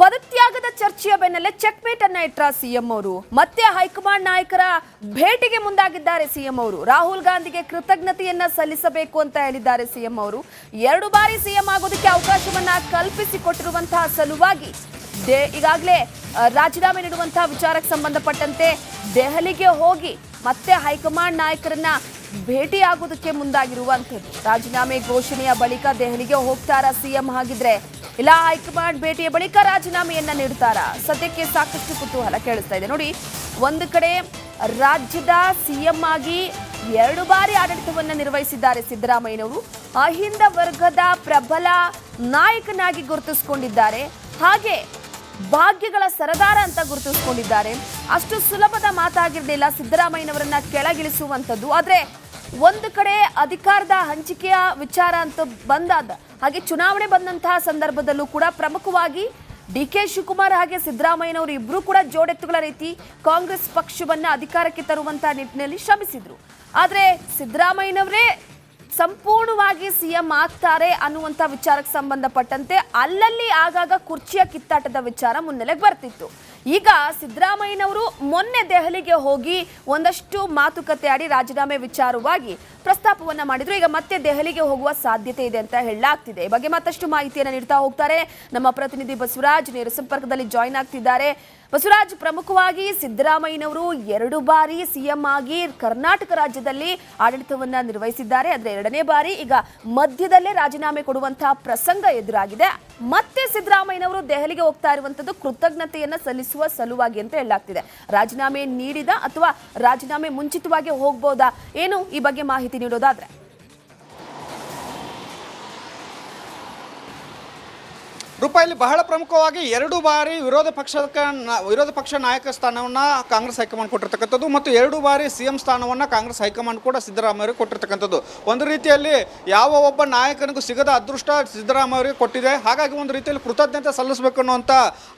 ಪದತ್ಯಾಗದ ಚರ್ಚೆಯ ಬೆನ್ನಲ್ಲೇ ಚೆಕ್ಮೇಟ್ ಅನ್ನ ಇಟ್ಟ ಸಿಎಂ ಅವರು ಮತ್ತೆ ಹೈಕಮಾಂಡ್ ನಾಯಕರ ಭೇಟಿಗೆ ಮುಂದಾಗಿದ್ದಾರೆ ಸಿಎಂ ಅವರು. ರಾಹುಲ್ ಗಾಂಧಿಗೆ ಕೃತಜ್ಞತೆಯನ್ನ ಸಲ್ಲಿಸಬೇಕು ಅಂತ ಹೇಳಿದ್ದಾರೆ ಸಿಎಂ ಅವರು. 2 ಬಾರಿ ಸಿಎಂ ಆಗೋದಕ್ಕೆ ಅವಕಾಶವನ್ನ ಕಲ್ಪಿಸಿಕೊಟ್ಟಿರುವಂತಹ ಸಲುವಾಗಿ ಈಗಾಗಲೇ ರಾಜೀನಾಮೆ ನೀಡುವಂತಹ ವಿಚಾರಕ್ಕೆ ಸಂಬಂಧಪಟ್ಟಂತೆ ದೆಹಲಿಗೆ ಹೋಗಿ ಮತ್ತೆ ಹೈಕಮಾಂಡ್ ನಾಯಕರನ್ನ ಭೇಟಿಯಾಗೋದಕ್ಕೆ ಮುಂದಾಗಿರುವಂಥದ್ದು. ರಾಜೀನಾಮೆ ಘೋಷಣೆಯ ಬಳಿಕ ದೆಹಲಿಗೆ ಹೋಗ್ತಾರಾ ಸಿಎಂ ಹಾಗಿದ್ರೆ, ಇಲ್ಲ ಹೈಕಮಾಂಡ್ ಭೇಟಿಯ ಬಳಿಕ ರಾಜೀನಾಮೆಯನ್ನ ನೀಡ್ತಾರಾ? ಸದ್ಯಕ್ಕೆ ಸಾಕಷ್ಟು ಕುತೂಹಲ ಕೇಳಿಸ್ತಾ ಇದೆ. ನೋಡಿ, ಒಂದು ಕಡೆ ರಾಜ್ಯದ ಸಿಎಂ ಆಗಿ 2 ಬಾರಿ ಆಡಳಿತವನ್ನ ನಿರ್ವಹಿಸಿದ್ದಾರೆ ಸಿದ್ದರಾಮಯ್ಯನವರು. ಅಹಿಂದ ವರ್ಗದ ಪ್ರಬಲ ನಾಯಕನಾಗಿ ಗುರುತಿಸಿಕೊಂಡಿದ್ದಾರೆ. ಹಾಗೆ ಭಾಗ್ಯಗಳ ಸರದಾರ ಅಂತ ಗುರುತಿಸಿಕೊಂಡಿದ್ದಾರೆ. ಅಷ್ಟು ಸುಲಭದ ಮಾತಾಗಿರಲಿಲ್ಲ ಸಿದ್ದರಾಮಯ್ಯನವರನ್ನ ಕೆಳಗಿಳಿಸುವಂಥದ್ದು. ಆದ್ರೆ ಒಂದು ಕಡೆ ಅಧಿಕಾರದ ಹಂಚಿಕೆಯ ವಿಚಾರ ಅಂತ ಬಂದಾದ ಹಾಗೆ ಚುನಾವಣೆ ಬಂದಂತಹ ಸಂದರ್ಭದಲ್ಲೂ ಕೂಡ ಪ್ರಮುಖವಾಗಿ ಡಿಕೆ ಶಿವಕುಮಾರ್ ಹಾಗೆ ಸಿದ್ದರಾಮಯ್ಯನವರು ಇಬ್ರು ಕೂಡ ಜೋಡೆತ್ತುಗಳ ರೀತಿ ಕಾಂಗ್ರೆಸ್ ಪಕ್ಷವನ್ನ ಅಧಿಕಾರಕ್ಕೆ ತರುವಂತಹ ನಿಟ್ಟಿನಲ್ಲಿ ಶ್ರಮಿಸಿದ್ರು. ಆದ್ರೆ ಸಿದ್ದರಾಮಯ್ಯನವರೇ ಸಂಪೂರ್ಣವಾಗಿ ಸಿಎಂ ಆಗ್ತಾರೆ ಅನ್ನುವಂಥ ವಿಚಾರಕ್ಕೆ ಸಂಬಂಧಪಟ್ಟಂತೆ ಅಲ್ಲಲ್ಲಿ ಆಗಾಗ ಕುರ್ಚಿಯ ಕಿತ್ತಾಟದ ವಿಚಾರ ಮುನ್ನೆಲೆಗೆ ಬರ್ತಿತ್ತು. ಈಗ ಸಿದ್ದರಾಮಯ್ಯನವರು ಮೊನ್ನೆ ದೆಹಲಿಗೆ ಹೋಗಿ ಒಂದಷ್ಟು ಮಾತುಕತೆ ಆಡಿ ರಾಜೀನಾಮೆ ವಿಚಾರವಾಗಿ ಪ್ರಸ್ತಾಪವನ್ನ ಮಾಡಿದ್ರು. ಈಗ ಮತ್ತೆ ದೆಹಲಿಗೆ ಹೋಗುವ ಸಾಧ್ಯತೆ ಇದೆ ಅಂತ ಹೇಳಲಾಗ್ತಿದೆ. ಈ ಬಗ್ಗೆ ಮತ್ತಷ್ಟು ಮಾಹಿತಿಯನ್ನು ನೀಡ್ತಾ ಹೋಗ್ತಾರೆ ನಮ್ಮ ಪ್ರತಿನಿಧಿ ಬಸವರಾಜ್. ನೇರ ಸಂಪರ್ಕದಲ್ಲಿ ಜಾಯಿನ್ ಆಗ್ತಿದ್ದಾರೆ. ಬಸವರಾಜ್, ಪ್ರಮುಖವಾಗಿ ಸಿದ್ದರಾಮಯ್ಯನವರು 2 ಬಾರಿ ಸಿಎಂ ಆಗಿ ಕರ್ನಾಟಕ ರಾಜ್ಯದಲ್ಲಿ ಆಡಳಿತವನ್ನ ನಿರ್ವಹಿಸಿದ್ದಾರೆ. ಆದರೆ 2ನೇ ಬಾರಿ ಈಗ ಮಧ್ಯದಲ್ಲೇ ರಾಜೀನಾಮೆ ಕೊಡುವಂತಹ ಪ್ರಸಂಗ ಎದುರಾಗಿದೆ. ಮತ್ತೆ ಸಿದ್ದರಾಮಯ್ಯನವರು ದೆಹಲಿಗೆ ಹೋಗ್ತಾ ಇರುವಂತದ್ದು ಕೃತಜ್ಞತೆಯನ್ನ ಸಲ್ಲಿಸುವ ಸಲುವಾಗಿ ಅಂತ ಹೇಳಲಾಗ್ತಿದೆ. ರಾಜೀನಾಮೆ ನೀಡಿದ ಅಥವಾ ರಾಜೀನಾಮೆ ಮುಂಚಿತವಾಗಿ ಹೋಗ್ಬೋದಾ, ಏನು ಈ ಬಗ್ಗೆ ಮಾಹಿತಿ ನೀಡೋದಾದ್ರೆ? ರೂಪಾಯಲ್ಲಿ ಬಹಳ ಪ್ರಮುಖವಾಗಿ 2 ಬಾರಿ ವಿರೋಧ ಪಕ್ಷ ನಾಯಕ ಸ್ಥಾನವನ್ನು ಕಾಂಗ್ರೆಸ್ ಹೈಕಮಾಂಡ್ ಕೊಟ್ಟಿರ್ತಕ್ಕಂಥದ್ದು ಮತ್ತು 2 ಬಾರಿ ಸಿಎಂ ಸ್ಥಾನವನ್ನು ಕಾಂಗ್ರೆಸ್ ಹೈಕಮಾಂಡ್ ಕೂಡ ಸಿದ್ದರಾಮಯ್ಯ ಕೊಟ್ಟಿರ್ತಕ್ಕಂಥದ್ದು. ಒಂದು ರೀತಿಯಲ್ಲಿ ಯಾವ ಒಬ್ಬ ನಾಯಕನಿಗೂ ಸಿಗದ ಅದೃಷ್ಟ ಸಿದ್ದರಾಮಯ್ಯ ಕೊಟ್ಟಿದೆ. ಹಾಗಾಗಿ ಒಂದು ರೀತಿಯಲ್ಲಿ ಕೃತಜ್ಞತೆ ಸಲ್ಲಿಸಬೇಕು ಅನ್ನುವಂಥ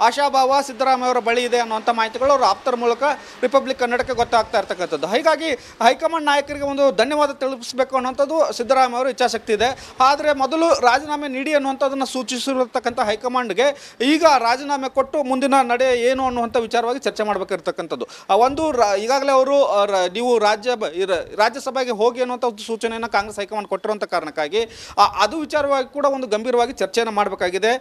ಆಶಾಭಾವ ಸಿದ್ದರಾಮಯ್ಯವರ ಬಳಿ ಇದೆ ಅನ್ನುವಂಥ ಮಾಹಿತಿಗಳು ಅವರ ಆಪ್ತರ ಮೂಲಕ ರಿಪಬ್ಲಿಕ್ ಕನ್ನಡಕ್ಕೆ ಗೊತ್ತಾಗ್ತಾ ಇರ್ತಕ್ಕಂಥದ್ದು. ಹೀಗಾಗಿ ಹೈಕಮಾಂಡ್ ನಾಯಕರಿಗೆ ಒಂದು ಧನ್ಯವಾದ ತಿಳಿಸಬೇಕು ಅನ್ನುವಂಥದ್ದು ಸಿದ್ದರಾಮಯ್ಯವರ ಇಚ್ಛಾಶಕ್ತಿ ಇದೆ. ಆದರೆ ಮೊದಲು ರಾಜೀನಾಮೆ ನೀಡಿ ಅನ್ನುವಂಥದ್ದನ್ನು ಸೂಚಿಸಿರತಕ್ಕಂಥ ಹೈಕಮಾಂಡ್ಗೆ ಈಗ ರಾಜೀನಾಮೆ ಕೊಟ್ಟು ಮುಂದಿನ ನಡೆ ಏನು ಅನ್ನುವಂಥ ವಿಚಾರವಾಗಿ ಚರ್ಚೆ ಮಾಡಬೇಕಿರ್ತಕ್ಕಂಥದ್ದು. ಈಗಾಗಲೇ ಅವರು ನೀವು ರಾಜ್ಯಸಭೆಗೆ ಹೋಗಿ ಅನ್ನುವಂಥ ಒಂದು ಸೂಚನೆಯನ್ನು ಕಾಂಗ್ರೆಸ್ ಹೈಕಮಾಂಡ್ ಕೊಟ್ಟಿರುವಂಥ ಕಾರಣಕ್ಕಾಗಿ ಅದು ವಿಚಾರವಾಗಿ ಕೂಡ ಒಂದು ಗಂಭೀರವಾಗಿ ಚರ್ಚೆಯನ್ನು ಮಾಡಬೇಕಾಗಿದೆ.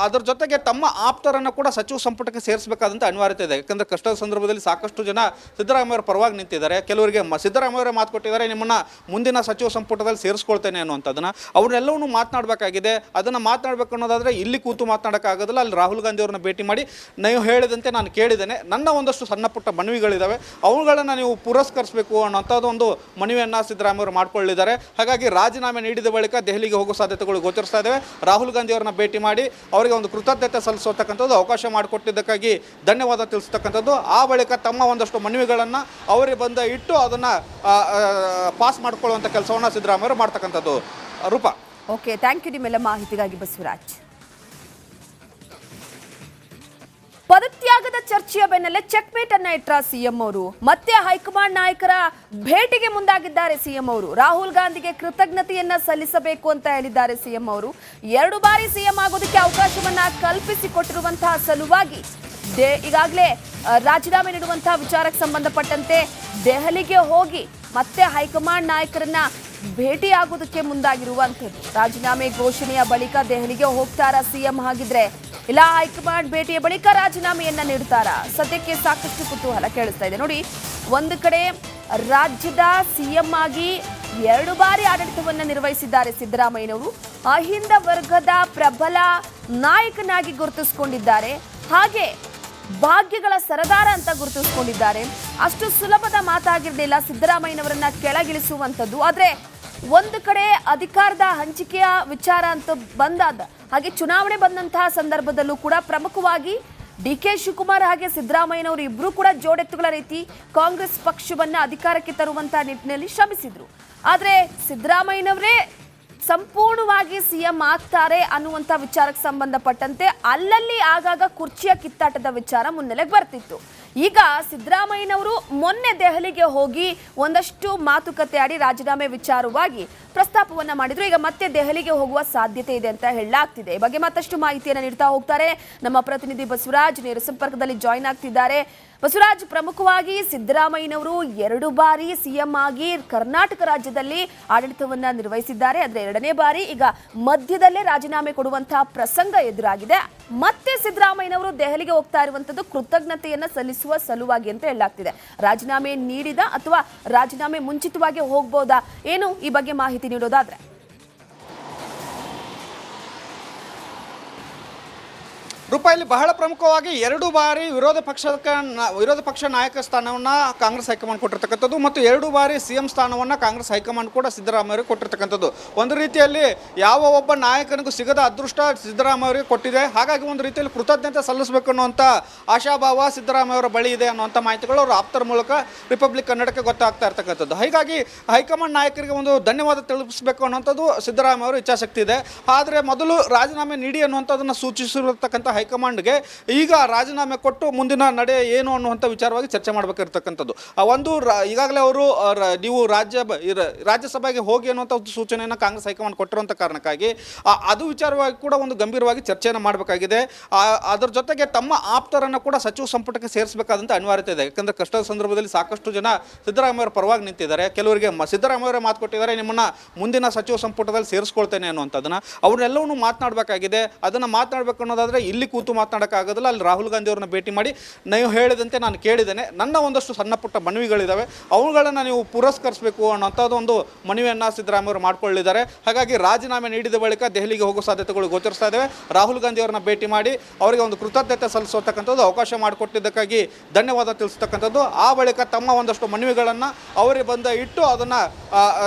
ಅದರ ಜೊತೆಗೆ ತಮ್ಮ ಆಪ್ತರನ್ನು ಕೂಡ ಸಚಿವ ಸಂಪುಟಕ್ಕೆ ಸೇರಿಸಬೇಕಾದಂಥ ಅನಿವಾರ್ಯತೆ ಇದೆ. ಯಾಕಂದರೆ ಕಷ್ಟದ ಸಂದರ್ಭದಲ್ಲಿ ಸಾಕಷ್ಟು ಜನ ಸಿದ್ದರಾಮಯ್ಯವರ ಪರವಾಗಿ ನಿಂತಿದ್ದಾರೆ. ಕೆಲವರಿಗೆ ಸಿದ್ದರಾಮಯ್ಯವರೇ ಮಾತು ಕೊಟ್ಟಿದ್ದಾರೆ, ನಿಮ್ಮನ್ನು ಮುಂದಿನ ಸಚಿವ ಸಂಪುಟದಲ್ಲಿ ಸೇರಿಸ್ಕೊಳ್ತೇನೆ ಅನ್ನುವಂಥದ್ದನ್ನು. ಅವರೆಲ್ಲವನ್ನೂ ಮಾತನಾಡಬೇಕಾಗಿದೆ. ಅದನ್ನು ಮಾತನಾಡಬೇಕು ಅನ್ನೋದಾದರೆ ಇಲ್ಲಿ ಕೂತು ಮಾತನಾಡೋಕ್ಕಾಗೋದಿಲ್ಲ. ಅಲ್ಲಿ ರಾಹುಲ್ ಗಾಂಧಿ ಅವ್ರನ್ನ ಭೇಟಿ ಮಾಡಿ ನೀವು ಹೇಳಿದಂತೆ ನಾನು ಕೇಳಿದ್ದೇನೆ, ನನ್ನ ಒಂದಷ್ಟು ಸಣ್ಣ ಪುಟ್ಟ ಮನವಿಗಳಿದ್ದಾವೆ, ಅವುಗಳನ್ನು ನೀವು ಪುರಸ್ಕರಿಸಬೇಕು ಅನ್ನೋಂಥದ್ದು ಒಂದು ಮನವಿಯನ್ನು ಸಿದ್ದರಾಮಯ್ಯವರು ಮಾಡಿಕೊಳ್ಳಿದ್ದಾರೆ. ಹಾಗಾಗಿ ರಾಜೀನಾಮೆ ನೀಡಿದ ಬಳಿಕ ದೆಹಲಿಗೆ ಹೋಗೋ ಸಾಧ್ಯತೆಗಳು ಗೋಚರಿಸ್ತಾ ಇದ್ದಾವೆ. ರಾಹುಲ್ ಗಾಂಧಿ ಅವ್ರನ್ನ ಭೇಟಿ ಮಾಡಿ ಅವರಿಗೆ ಒಂದು ಕೃತಜ್ಞತೆ ಸಲ್ಲಿಸತಕ್ಕಂಥದ್ದು, ಅವಕಾಶ ಮಾಡಿಕೊಟ್ಟಿದ್ದಕ್ಕಾಗಿ ಧನ್ಯವಾದ ತಿಳಿಸ್ತಕ್ಕಂಥದ್ದು. ಆ ಬಳಿಕ ತಮ್ಮ ಒಂದಷ್ಟು ಮನವಿಗಳನ್ನು ಅವರಿಗೆ ಬಂದ ಇಟ್ಟು ಅದನ್ನು ಪಾಸ್ ಮಾಡಿಕೊಳ್ಳುವಂಥ ಕೆಲಸವನ್ನು ಸಿದ್ದರಾಮಯ್ಯವರು ಮಾಡ್ತಕ್ಕಂಥದ್ದು. ರೂಪಾ, ಓಕೆ, ಥ್ಯಾಂಕ್ ಯು ನಿಮ್ಮೆಲ್ಲ ಮಾಹಿತಿಗಾಗಿ ಬಸವರಾಜ್. ಪದತ್ಯಾಗದ ಚರ್ಚೆಯ ಬೆನ್ನಲ್ಲೇ ಚೆಕ್ಮೇಟ್ ಅನ್ನ ಇಟ್ಟ ಸಿಎಂ ಅವರು ಮತ್ತೆ ಹೈಕಮಾಂಡ್ ನಾಯಕರ ಭೇಟಿಗೆ ಮುಂದಾಗಿದ್ದಾರೆ ಸಿಎಂ ಅವರು. ರಾಹುಲ್ ಗಾಂಧಿಗೆ ಕೃತಜ್ಞತೆಯನ್ನ ಸಲ್ಲಿಸಬೇಕು ಅಂತ ಹೇಳಿದ್ದಾರೆ ಸಿಎಂ ಅವರು. 2 ಬಾರಿ ಸಿಎಂ ಆಗೋದಕ್ಕೆ ಅವಕಾಶವನ್ನ ಕಲ್ಪಿಸಿಕೊಟ್ಟಿರುವಂತಹ ಸಲುವಾಗಿ ಈಗಾಗಲೇ ರಾಜೀನಾಮೆ ನೀಡುವಂತಹ ವಿಚಾರಕ್ಕೆ ಸಂಬಂಧಪಟ್ಟಂತೆ ದೆಹಲಿಗೆ ಹೋಗಿ ಮತ್ತೆ ಹೈಕಮಾಂಡ್ ನಾಯಕರನ್ನ ಭೇಟಿಯಾಗೋದಕ್ಕೆ ಮುಂದಾಗಿರುವಂಥದ್ದು. ರಾಜೀನಾಮೆ ಘೋಷಣೆಯ ಬಳಿಕ ದೆಹಲಿಗೆ ಹೋಗ್ತಾರಾ ಸಿಎಂ ಹಾಗಿದ್ರೆ, ಇಲ್ಲ ಹೈಕಮಾಂಡ್ ಭೇಟಿಯ ಬಳಿಕ ರಾಜೀನಾಮೆಯನ್ನ ನೀಡ್ತಾರಾ? ಸದ್ಯಕ್ಕೆ ಸಾಕಷ್ಟು ಕುತೂಹಲ ಕೇಳಿಸ್ತಾ ಇದೆ. ನೋಡಿ, ಒಂದು ಕಡೆ ರಾಜ್ಯದ ಸಿಎಂ ಆಗಿ 2 ಬಾರಿ ಆಡಳಿತವನ್ನ ನಿರ್ವಹಿಸಿದ್ದಾರೆ ಸಿದ್ದರಾಮಯ್ಯನವರು. ಅಹಿಂದ ವರ್ಗದ ಪ್ರಬಲ ನಾಯಕನಾಗಿ ಗುರುತಿಸಿಕೊಂಡಿದ್ದಾರೆ. ಹಾಗೆ ಭಾಗ್ಯಗಳ ಸರದಾರ ಅಂತ ಗುರುತಿಸಿಕೊಂಡಿದ್ದಾರೆ. ಅಷ್ಟು ಸುಲಭದ ಮಾತಾಗಿರಲಿಲ್ಲ ಸಿದ್ದರಾಮಯ್ಯನವರನ್ನ ಕೆಳಗಿಳಿಸುವಂಥದ್ದು. ಆದ್ರೆ ಒಂದು ಕಡೆ ಅಧಿಕಾರದ ಹಂಚಿಕೆಯ ವಿಚಾರ ಅಂತ ಬಂದಾದ ಹಾಗೆ ಚುನಾವಣೆ ಬಂದಂತಹ ಸಂದರ್ಭದಲ್ಲೂ ಕೂಡ ಪ್ರಮುಖವಾಗಿ ಡಿಕೆ ಶಿವಕುಮಾರ್ ಹಾಗೆ ಸಿದ್ದರಾಮಯ್ಯನವರು ಇಬ್ರು ಕೂಡ ಜೋಡೆತ್ತುಗಳ ರೀತಿ ಕಾಂಗ್ರೆಸ್ ಪಕ್ಷವನ್ನ ಅಧಿಕಾರಕ್ಕೆ ತರುವಂತಹ ನಿಟ್ಟಿನಲ್ಲಿ ಶ್ರಮಿಸಿದ್ರು. ಆದ್ರೆ ಸಿದ್ದರಾಮಯ್ಯನವರೇ ಸಂಪೂರ್ಣವಾಗಿ ಸಿಎಂ ಆಗ್ತಾರೆ ಅನ್ನುವಂಥ ವಿಚಾರಕ್ಕೆ ಸಂಬಂಧಪಟ್ಟಂತೆ ಅಲ್ಲಲ್ಲಿ ಆಗಾಗ ಕುರ್ಚಿಯ ಕಿತ್ತಾಟದ ವಿಚಾರ ಮುನ್ನೆಲೆಗೆ ಬರ್ತಿತ್ತು. ಈಗ ಸಿದ್ದರಾಮಯ್ಯನವರು ಮೊನ್ನೆ ದೆಹಲಿಗೆ ಹೋಗಿ ಒಂದಷ್ಟು ಮಾತುಕತೆ ಆಡಿ ರಾಜೀನಾಮೆ ವಿಚಾರವಾಗಿ ಪ್ರಸ್ತಾಪವನ್ನ ಮಾಡಿದ್ರು. ಈಗ ಮತ್ತೆ ದೆಹಲಿಗೆ ಹೋಗುವ ಸಾಧ್ಯತೆ ಇದೆ ಅಂತ ಹೇಳಲಾಗ್ತಿದೆ. ಈ ಬಗ್ಗೆ ಮತ್ತಷ್ಟು ಮಾಹಿತಿಯನ್ನು ನೀಡ್ತಾ ಹೋಗ್ತಾರೆ ನಮ್ಮ ಪ್ರತಿನಿಧಿ ಬಸವರಾಜ್, ನೇರ ಸಂಪರ್ಕದಲ್ಲಿ ಜಾಯಿನ್ ಆಗ್ತಿದ್ದಾರೆ. ಬಸವರಾಜ್, ಪ್ರಮುಖವಾಗಿ ಸಿದ್ದರಾಮಯ್ಯನವರು 2 ಬಾರಿ ಸಿಎಂ ಆಗಿ ಕರ್ನಾಟಕ ರಾಜ್ಯದಲ್ಲಿ ಆಡಳಿತವನ್ನ ನಿರ್ವಹಿಸಿದ್ದಾರೆ. ಆದರೆ 2ನೇ ಬಾರಿ ಈಗ ಮಧ್ಯದಲ್ಲೇ ರಾಜೀನಾಮೆ ಕೊಡುವಂತಹ ಪ್ರಸಂಗ ಎದುರಾಗಿದೆ. ಮತ್ತೆ ಸಿದ್ದರಾಮಯ್ಯನವರು ದೆಹಲಿಗೆ ಹೋಗ್ತಾ ಇರುವಂತದ್ದು ಕೃತಜ್ಞತೆಯನ್ನ ಸಲ್ಲಿಸುವ ಸಲುವಾಗಿ ಅಂತ ಹೇಳಲಾಗ್ತಿದೆ. ರಾಜೀನಾಮೆ ನೀಡಿದ ಅಥವಾ ರಾಜೀನಾಮೆ ಮುಂಚಿತವಾಗಿ ಹೋಗ್ಬೋದಾ, ಏನು ಈ ಬಗ್ಗೆ ಮಾಹಿತಿ ನೀಡೋದಾದ್ರೆ? ರೂಪಾಯಲ್ಲಿ ಬಹಳ ಪ್ರಮುಖವಾಗಿ 2 ಬಾರಿ ವಿರೋಧ ಪಕ್ಷ ನಾಯಕ ಸ್ಥಾನವನ್ನ ಕಾಂಗ್ರೆಸ್ ಹೈಕಮಾಂಡ್ ಕೊಟ್ಟಿರ್ತಕ್ಕಂಥದ್ದು ಮತ್ತು 2 ಬಾರಿ ಸಿಎಂ ಸ್ಥಾನವನ್ನ ಕಾಂಗ್ರೆಸ್ ಹೈಕಮಾಂಡ್ ಕೂಡ ಸಿದ್ದರಾಮಯ್ಯ ಕೊಟ್ಟಿರ್ತಕ್ಕಂಥದ್ದು. ಒಂದು ರೀತಿಯಲ್ಲಿ ಯಾವ ಒಬ್ಬ ನಾಯಕನಿಗೂ ಸಿಗದ ಅದೃಷ್ಟ ಸಿದ್ದರಾಮಯ್ಯ ಕೊಟ್ಟಿದೆ. ಹಾಗಾಗಿ ಒಂದು ರೀತಿಯಲ್ಲಿ ಕೃತಜ್ಞತೆ ಸಲ್ಲಿಸಬೇಕು ಅನ್ನುವಂಥ ಆಶಾಭಾವ ಸಿದ್ದರಾಮಯ್ಯವರ ಬಳಿ ಇದೆ ಅನ್ನುವಂಥ ಮಾಹಿತಿಗಳು ಅವರು ಆಪ್ತರ ಮೂಲಕ ರಿಪಬ್ಲಿಕ್ ಕನ್ನಡಕ್ಕೆ ಗೊತ್ತಾಗ್ತಾ ಇರ್ತಕ್ಕಂಥದ್ದು. ಹೀಗಾಗಿ ಹೈಕಮಾಂಡ್ ನಾಯಕರಿಗೆ ಒಂದು ಧನ್ಯವಾದ ತಿಳಿಸಬೇಕು ಅನ್ನುವಂಥದ್ದು ಸಿದ್ದರಾಮಯ್ಯವರ ಇಚ್ಛಾಶಕ್ತಿ ಇದೆ. ಆದರೆ ಮೊದಲು ರಾಜೀನಾಮೆ ನೀಡಿ ಅನ್ನುವಂಥದ್ದನ್ನು ಸೂಚಿಸಿರತಕ್ಕಂಥ ಹೈಕಮಾಂಡ್ಗೆ ಈಗ ರಾಜೀನಾಮೆ ಕೊಟ್ಟು ಮುಂದಿನ ನಡೆ ಏನು ಅನ್ನುವಂಥ ವಿಚಾರವಾಗಿ ಚರ್ಚೆ ಮಾಡಬೇಕಿರ್ತಕ್ಕಂಥದ್ದು. ಈಗಾಗಲೇ ಅವರು ನೀವು ರಾಜ್ಯಸಭೆಗೆ ಹೋಗಿ ಅನ್ನುವಂಥ ಒಂದು ಸೂಚನೆಯನ್ನು ಕಾಂಗ್ರೆಸ್ ಹೈಕಮಾಂಡ್ ಕೊಟ್ಟಿರುವಂಥ ಕಾರಣಕ್ಕಾಗಿ ಅದು ವಿಚಾರವಾಗಿ ಕೂಡ ಒಂದು ಗಂಭೀರವಾಗಿ ಚರ್ಚೆಯನ್ನು ಮಾಡಬೇಕಾಗಿದೆ. ಅದರ ಜೊತೆಗೆ ತಮ್ಮ ಆಪ್ತರನ್ನು ಕೂಡ ಸಚಿವ ಸಂಪುಟಕ್ಕೆ ಸೇರಿಸಬೇಕಾದಂಥ ಅನಿವಾರ್ಯತೆ ಇದೆ. ಯಾಕಂದರೆ ಕಷ್ಟದ ಸಂದರ್ಭದಲ್ಲಿ ಸಾಕಷ್ಟು ಜನ ಸಿದ್ದರಾಮಯ್ಯವರ ಪರವಾಗಿ ನಿಂತಿದ್ದಾರೆ. ಕೆಲವರಿಗೆ ಸಿದ್ದರಾಮಯ್ಯವರೇ ಮಾತು ಕೊಟ್ಟಿದ್ದಾರೆ, ನಿಮ್ಮನ್ನು ಮುಂದಿನ ಸಚಿವ ಸಂಪುಟದಲ್ಲಿ ಸೇರಿಸ್ಕೊಳ್ತೇನೆ ಅನ್ನುವಂಥದ್ದನ್ನು. ಅವನ್ನೆಲ್ಲವನ್ನೂ ಮಾತನಾಡಬೇಕಾಗಿದೆ. ಅದನ್ನು ಮಾತನಾಡಬೇಕು ಅನ್ನೋದಾದರೆ ಇಲ್ಲಿ ಕೂತು ಮಾತನಾಡೋಕ್ಕಾಗೋದಿಲ್ಲ. ಅಲ್ಲಿ ರಾಹುಲ್ ಗಾಂಧಿ ಅವ್ರನ್ನ ಭೇಟಿ ಮಾಡಿ ನೀವು ಹೇಳಿದಂತೆ ನಾನು ಕೇಳಿದ್ದೇನೆ, ನನ್ನ ಒಂದಷ್ಟು ಸಣ್ಣ ಪುಟ್ಟ ಮನವಿಗಳಿದ್ದಾವೆ, ಅವುಗಳನ್ನು ನೀವು ಪುರಸ್ಕರಿಸಬೇಕು ಅನ್ನೋಂಥದ್ದು ಒಂದು ಮನವಿಯನ್ನು ಸಿದ್ದರಾಮಯ್ಯವರು ಮಾಡಿಕೊಳ್ಳಿದ್ದಾರೆ. ಹಾಗಾಗಿ ರಾಜೀನಾಮೆ ನೀಡಿದ ಬಳಿಕ ದೆಹಲಿಗೆ ಹೋಗೋ ಸಾಧ್ಯತೆಗಳು ಗೋಚರಿಸ್ತಾ ಇದ್ದಾವೆ. ರಾಹುಲ್ ಗಾಂಧಿ ಅವ್ರನ್ನ ಭೇಟಿ ಮಾಡಿ ಅವರಿಗೆ ಒಂದು ಕೃತಜ್ಞತೆ ಸಲ್ಲಿಸತಕ್ಕಂಥದ್ದು, ಅವಕಾಶ ಮಾಡಿಕೊಟ್ಟಿದ್ದಕ್ಕಾಗಿ ಧನ್ಯವಾದ ತಿಳಿಸ್ತಕ್ಕಂಥದ್ದು, ಆ ಬಳಿಕ ತಮ್ಮ ಒಂದಷ್ಟು ಮನವಿಗಳನ್ನು ಅವರಿಗೆ ಬಂದ ಇಟ್ಟು ಅದನ್ನು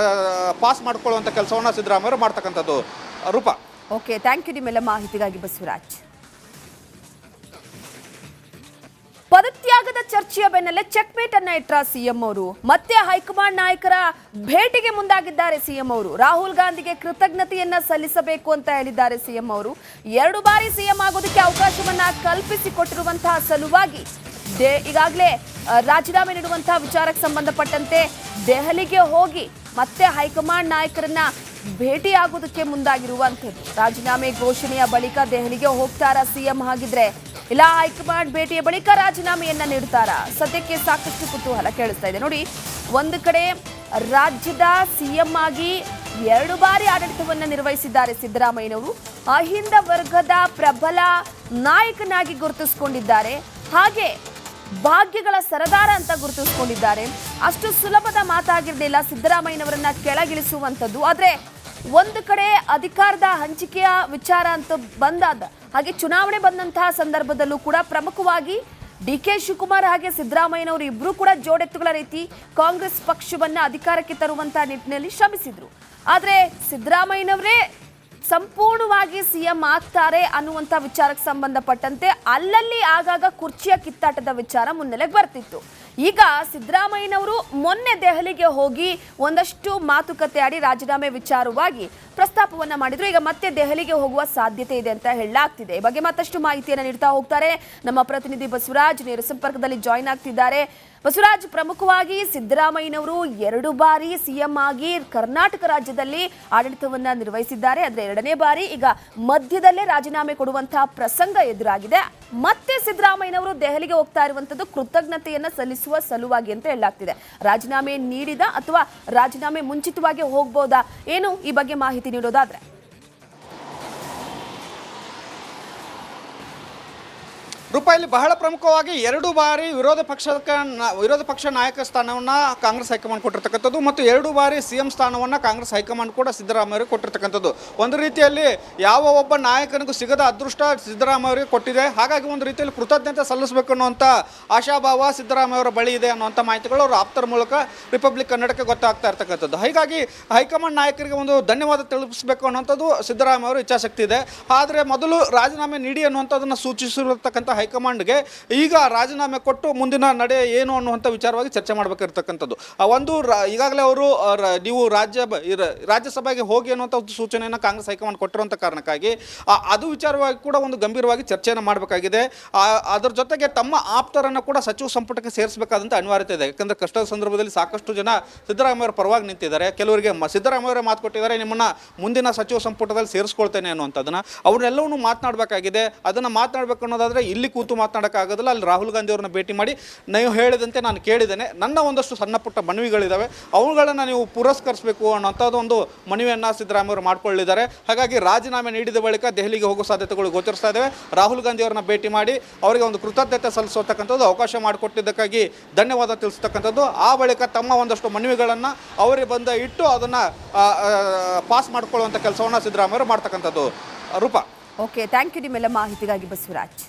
ಪಾಸ್ ಮಾಡಿಕೊಳ್ಳುವಂಥ ಕೆಲಸವನ್ನು ಸಿದ್ದರಾಮಯ್ಯವರು ಮಾಡ್ತಕ್ಕಂಥದ್ದು. ರೂಪಾ, ಓಕೆ, ಥ್ಯಾಂಕ್ ಯು ನಿಮ್ಮೆಲ್ಲ ಮಾಹಿತಿಗಾಗಿ ಬಸವರಾಜ್. ಪದತ್ಯಾಗದ ಚರ್ಚೆಯ ಬೆನ್ನಲ್ಲೇ ಚೆಕ್ಮೇಟ್ ಅನ್ನ ಇಟ್ರ ಸಿಎಂ ಅವರು. ಮತ್ತೆ ಹೈಕಮಾಂಡ್ ನಾಯಕರ ಭೇಟಿಗೆ ಮುಂದಾಗಿದ್ದಾರೆ ಸಿಎಂ ಅವರು. ರಾಹುಲ್ ಗಾಂಧಿಗೆ ಕೃತಜ್ಞತೆಯನ್ನ ಸಲ್ಲಿಸಬೇಕು ಅಂತ ಹೇಳಿದ್ದಾರೆ ಸಿಎಂ ಅವರು. 2 ಬಾರಿ ಸಿಎಂ ಆಗೋದಕ್ಕೆ ಅವಕಾಶವನ್ನ ಕಲ್ಪಿಸಿಕೊಟ್ಟಿರುವಂತಹ ಸಲುವಾಗಿ ಈಗಾಗಲೇ ರಾಜೀನಾಮೆ ನೀಡುವಂತಹ ವಿಚಾರಕ್ಕೆ ಸಂಬಂಧಪಟ್ಟಂತೆ ದೆಹಲಿಗೆ ಹೋಗಿ ಮತ್ತೆ ಹೈಕಮಾಂಡ್ ನಾಯಕರನ್ನ ಭೇಟಿಯಾಗೋದಕ್ಕೆ ಮುಂದಾಗಿರುವಂಥದ್ದು. ರಾಜೀನಾಮೆ ಘೋಷಣೆಯ ಬಳಿಕ ದೆಹಲಿಗೆ ಹೋಗ್ತಾರಾ ಸಿಎಂ? ಹಾಗಿದ್ರೆ ಇಲ್ಲ ಹೈಕಮಾಂಡ್ ಭೇಟಿಯ ಬಳಿಕ ರಾಜೀನಾಮೆಯನ್ನ ನೀಡ್ತಾರಾ? ಸದ್ಯಕ್ಕೆ ಸಾಕಷ್ಟು ಕುತೂಹಲ ಕೇಳಿಸ್ತಾ ಇದೆ. ನೋಡಿ, ಒಂದು ಕಡೆ ರಾಜ್ಯದ ಸಿಎಂ ಆಗಿ 2 ಬಾರಿ ಆಡಳಿತವನ್ನ ನಿರ್ವಹಿಸಿದ್ದಾರೆ ಸಿದ್ದರಾಮಯ್ಯನವರು. ಅಹಿಂದ ವರ್ಗದ ಪ್ರಬಲ ನಾಯಕನಾಗಿ ಗುರುತಿಸಿಕೊಂಡಿದ್ದಾರೆ. ಹಾಗೆ ಭಾಗ್ಯಗಳ ಸರದಾರ ಅಂತ ಗುರುತಿಸಿಕೊಂಡಿದ್ದಾರೆ. ಅಷ್ಟು ಸುಲಭದ ಮಾತಾಗಿರಲಿಲ್ಲ ಸಿದ್ದರಾಮಯ್ಯನವರನ್ನ ಕೆಳಗಿಳಿಸುವಂಥದ್ದು. ಆದರೆ ಒಂದು ಕಡೆ ಅಧಿಕಾರದ ಹಂಚಿಕೆಯ ವಿಚಾರ ಅಂತ ಬಂದಾದ ಹಾಗೆ ಚುನಾವಣೆ ಬಂದಂತಹ ಸಂದರ್ಭದಲ್ಲೂ ಕೂಡ ಪ್ರಮುಖವಾಗಿ ಡಿಕೆ ಶಿವಕುಮಾರ್ ಹಾಗೆ ಸಿದ್ದರಾಮಯ್ಯನವರು ಇಬ್ಬರು ಕೂಡ ಜೋಡೆತ್ತುಗಳ ರೀತಿ ಕಾಂಗ್ರೆಸ್ ಪಕ್ಷವನ್ನ ಅಧಿಕಾರಕ್ಕೆ ತರುವಂತಹ ನಿಟ್ಟಿನಲ್ಲಿ ಶ್ರಮಿಸಿದ್ರು. ಆದರೆ ಸಿದ್ದರಾಮಯ್ಯನವರೇ ಸಂಪೂರ್ಣವಾಗಿ ಸಿಎಂ ಆಗ್ತಾರೆ ಅನ್ನುವಂಥ ವಿಚಾರಕ್ಕೆ ಸಂಬಂಧಪಟ್ಟಂತೆ ಅಲ್ಲಲ್ಲಿ ಆಗಾಗ ಕುರ್ಚಿಯ ಕಿತ್ತಾಟದ ವಿಚಾರ ಮುನ್ನೆಲೆಗೆ ಬರ್ತಿತ್ತು. ಈಗ ಸಿದ್ದರಾಮಯ್ಯನವರು ಮೊನ್ನೆ ದೆಹಲಿಗೆ ಹೋಗಿ ಒಂದಷ್ಟು ಮಾತುಕತೆ ಆಡಿ ರಾಜೀನಾಮೆ ವಿಚಾರವಾಗಿ ಪ್ರಸ್ತಾಪವನ್ನ ಮಾಡಿದ್ರು. ಈಗ ಮತ್ತೆ ದೆಹಲಿಗೆ ಹೋಗುವ ಸಾಧ್ಯತೆ ಇದೆ ಅಂತ ಹೇಳಲಾಗ್ತಿದೆ. ಈ ಬಗ್ಗೆ ಮತ್ತಷ್ಟು ಮಾಹಿತಿಯನ್ನು ನೀಡ್ತಾ ಹೋಗ್ತಾರೆ ನಮ್ಮ ಪ್ರತಿನಿಧಿ ಬಸವರಾಜ್, ನೇರ ಸಂಪರ್ಕದಲ್ಲಿ ಜಾಯಿನ್ ಆಗ್ತಿದ್ದಾರೆ. ಬಸವರಾಜ್, ಪ್ರಮುಖವಾಗಿ ಸಿದ್ದರಾಮಯ್ಯನವರು 2 ಬಾರಿ ಸಿಎಂ ಆಗಿ ಕರ್ನಾಟಕ ರಾಜ್ಯದಲ್ಲಿ ಆಡಳಿತವನ್ನ ನಿರ್ವಹಿಸಿದ್ದಾರೆ. ಆದರೆ 2ನೇ ಬಾರಿ ಈಗ ಮಧ್ಯದಲ್ಲೇ ರಾಜೀನಾಮೆ ಕೊಡುವಂತಹ ಪ್ರಸಂಗ ಎದುರಾಗಿದೆ. ಮತ್ತೆ ಸಿದ್ದರಾಮಯ್ಯನವರು ದೆಹಲಿಗೆ ಹೋಗ್ತಾ ಇರುವಂತದ್ದು ಕೃತಜ್ಞತೆಯನ್ನ ಸಲ್ಲಿಸುವ ಸಲುವಾಗಿ ಅಂತ ಹೇಳಲಾಗ್ತಿದೆ. ರಾಜೀನಾಮೆ ನೀಡಿದ ಅಥವಾ ರಾಜೀನಾಮೆ ಮುಂಚಿತವಾಗಿ ಹೋಗ್ಬೋದಾ, ಏನು ಈ ಬಗ್ಗೆ ಮಾಹಿತಿ ನೀಡೋದಾದ್ರೆ? ರೂಪಾಯಲ್ಲಿ ಬಹಳ ಪ್ರಮುಖವಾಗಿ 2 ಬಾರಿ ವಿರೋಧ ಪಕ್ಷ ನಾಯಕ ಸ್ಥಾನವನ್ನು ಕಾಂಗ್ರೆಸ್ ಹೈಕಮಾಂಡ್ ಕೊಟ್ಟಿರ್ತಕ್ಕಂಥದ್ದು ಮತ್ತು 2 ಬಾರಿ ಸಿಎಂ ಸ್ಥಾನವನ್ನು ಕಾಂಗ್ರೆಸ್ ಹೈಕಮಾಂಡ್ ಕೂಡ ಸಿದ್ದರಾಮಯ್ಯರಿಗೆ ಕೊಟ್ಟಿರ್ತಕ್ಕಂಥದ್ದು. ಒಂದು ರೀತಿಯಲ್ಲಿ ಯಾವ ಒಬ್ಬ ನಾಯಕನಿಗೂ ಸಿಗದ ಅದೃಷ್ಟ ಸಿದ್ದರಾಮಯ್ಯರಿಗೆ ಕೊಟ್ಟಿದೆ. ಹಾಗಾಗಿ ಒಂದು ರೀತಿಯಲ್ಲಿ ಕೃತಜ್ಞತೆ ಸಲ್ಲಿಸಬೇಕು ಅನ್ನುವಂಥ ಆಶಾಭಾವ ಸಿದ್ದರಾಮಯ್ಯವರ ಬಳಿ ಇದೆ ಅನ್ನುವಂಥ ಮಾಹಿತಿಗಳು ಅವರು ಆಪ್ತರ ಮೂಲಕ ರಿಪಬ್ಲಿಕ್ ಕನ್ನಡಕ್ಕೆ ಗೊತ್ತಾಗ್ತಾ ಇರ್ತಕ್ಕಂಥದ್ದು. ಹೀಗಾಗಿ ಹೈಕಮಾಂಡ್ ನಾಯಕರಿಗೆ ಒಂದು ಧನ್ಯವಾದ ತಿಳಿಸಬೇಕು ಅನ್ನುವಂಥದ್ದು ಸಿದ್ದರಾಮಯ್ಯವರ ಇಚ್ಛಾಶಕ್ತಿ ಇದೆ. ಆದರೆ ಮೊದಲು ರಾಜೀನಾಮೆ ನೀಡಿ ಅನ್ನುವಂಥದ್ದನ್ನು ಸೂಚಿಸಿರತಕ್ಕಂಥ ಹೈಕಮಾಂಡ್ಗೆ ಈಗ ರಾಜೀನಾಮೆ ಕೊಟ್ಟು ಮುಂದಿನ ನಡೆ ಏನು ಅನ್ನುವಂಥ ವಿಚಾರವಾಗಿ ಚರ್ಚೆ ಮಾಡಬೇಕಿರ್ತಕ್ಕಂಥದ್ದು. ಈಗಾಗಲೇ ಅವರು ನೀವು ರಾಜ್ಯಸಭೆಗೆ ಹೋಗಿ ಅನ್ನುವಂಥ ಒಂದು ಸೂಚನೆಯನ್ನು ಕಾಂಗ್ರೆಸ್ ಹೈಕಮಾಂಡ್ ಕೊಟ್ಟಿರುವಂಥ ಕಾರಣಕ್ಕಾಗಿ ಅದು ವಿಚಾರವಾಗಿ ಕೂಡ ಒಂದು ಗಂಭೀರವಾಗಿ ಚರ್ಚೆಯನ್ನು ಮಾಡಬೇಕಾಗಿದೆ. ಅದರ ಜೊತೆಗೆ ತಮ್ಮ ಆಪ್ತರನ್ನು ಕೂಡ ಸಚಿವ ಸಂಪುಟಕ್ಕೆ ಸೇರಿಸಬೇಕಾದಂಥ ಅನಿವಾರ್ಯತೆ ಇದೆ. ಯಾಕಂದರೆ ಕಷ್ಟದ ಸಂದರ್ಭದಲ್ಲಿ ಸಾಕಷ್ಟು ಜನ ಸಿದ್ದರಾಮಯ್ಯವರ ಪರವಾಗಿ ನಿಂತಿದ್ದಾರೆ. ಕೆಲವರಿಗೆ ಸಿದ್ದರಾಮಯ್ಯವರೇ ಮಾತು ಕೊಟ್ಟಿದ್ದಾರೆ, ನಿಮ್ಮನ್ನು ಮುಂದಿನ ಸಚಿವ ಸಂಪುಟದಲ್ಲಿ ಸೇರಿಸ್ಕೊಳ್ತೇನೆ ಅನ್ನುವಂಥದ್ದನ್ನು. ಅವ್ರನ್ನೆಲ್ಲವನ್ನೂ ಮಾತನಾಡಬೇಕಾಗಿದೆ. ಅದನ್ನು ಮಾತನಾಡಬೇಕು ಅನ್ನೋದಾದರೆ ಇಲ್ಲಿ ಕೂತು ಮಾತನಾಡೋಕ್ಕಾಗೋದಿಲ್ಲ. ಅಲ್ಲಿ ರಾಹುಲ್ ಗಾಂಧಿ ಅವ್ರನ್ನ ಭೇಟಿ ಮಾಡಿ ನೀವು ಹೇಳಿದಂತೆ ನಾನು ಕೇಳಿದ್ದೇನೆ, ನನ್ನ ಒಂದಷ್ಟು ಸಣ್ಣ ಪುಟ್ಟ ಮನವಿಗಳಿದ್ದಾವೆ, ಅವುಗಳನ್ನು ನೀವು ಪುರಸ್ಕರಿಸಬೇಕು ಅನ್ನೋಂಥದ್ದು ಒಂದು ಮನವಿಯನ್ನು ಸಿದ್ದರಾಮಯ್ಯವರು ಮಾಡಿಕೊಳ್ಳಿದ್ದಾರೆ. ಹಾಗಾಗಿ ರಾಜೀನಾಮೆ ನೀಡಿದ ಬಳಿಕ ದೆಹಲಿಗೆ ಹೋಗೋ ಸಾಧ್ಯತೆಗಳು ಗೋಚರಿಸ್ತಾ ಇದ್ದಾವೆ. ರಾಹುಲ್ ಗಾಂಧಿ ಅವರನ್ನ ಭೇಟಿ ಮಾಡಿ ಅವರಿಗೆ ಒಂದು ಕೃತಜ್ಞತೆ ಸಲ್ಲಿಸತಕ್ಕಂಥದ್ದು, ಅವಕಾಶ ಮಾಡಿಕೊಟ್ಟಿದ್ದಕ್ಕಾಗಿ ಧನ್ಯವಾದ ತಿಳಿಸ್ತಕ್ಕಂಥದ್ದು. ಆ ಬಳಿಕ ತಮ್ಮ ಒಂದಷ್ಟು ಮನವಿಗಳನ್ನು ಅವರಿಗೆ ಬಂದ ಇಟ್ಟು ಅದನ್ನು ಪಾಸ್ ಮಾಡಿಕೊಳ್ಳುವಂಥ ಕೆಲಸವನ್ನು ಸಿದ್ದರಾಮಯ್ಯವರು ಮಾಡ್ತಕ್ಕಂಥದ್ದು. ರೂಪಾ, ಓಕೆ, ಥ್ಯಾಂಕ್ ಯು ನಿಮ್ಮೆಲ್ಲ ಮಾಹಿತಿಗಾಗಿ ಬಸವರಾಜ್.